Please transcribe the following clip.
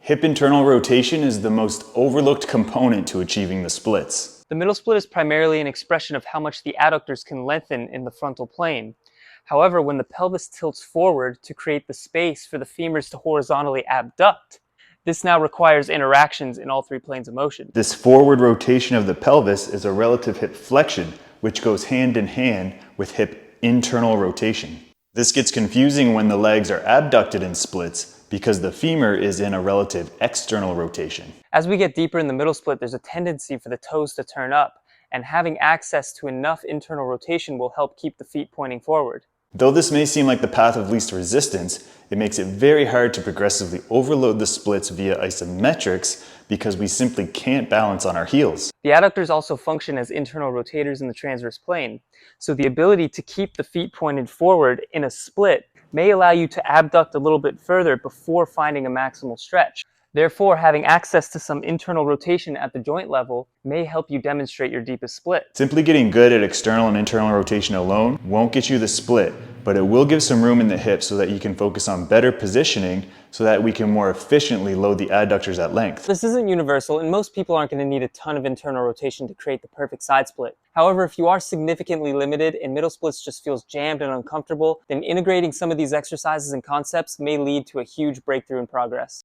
Hip internal rotation is the most overlooked component to achieving the splits. The middle split is primarily an expression of how much the adductors can lengthen in the frontal plane. However, when the pelvis tilts forward to create the space for the femurs to horizontally abduct, this now requires interactions in all three planes of motion. This forward rotation of the pelvis is a relative hip flexion, which goes hand in hand with hip internal rotation. This gets confusing when the legs are abducted in splits because the femur is in a relative external rotation. As we get deeper in the middle split, there's a tendency for the toes to turn up, and having access to enough internal rotation will help keep the feet pointing forward. Though this may seem like the path of least resistance, it makes it very hard to progressively overload the splits via isometrics because we simply can't balance on our heels. The adductors also function as internal rotators in the transverse plane, so the ability to keep the feet pointed forward in a split may allow you to abduct a little bit further before finding a maximal stretch. Therefore, having access to some internal rotation at the joint level may help you demonstrate your deepest split. Simply getting good at external and internal rotation alone won't get you the split, but it will give some room in the hips so that you can focus on better positioning so that we can more efficiently load the adductors at length. This isn't universal, and most people aren't going to need a ton of internal rotation to create the perfect side split. However, if you are significantly limited and middle splits just feels jammed and uncomfortable, then integrating some of these exercises and concepts may lead to a huge breakthrough in progress.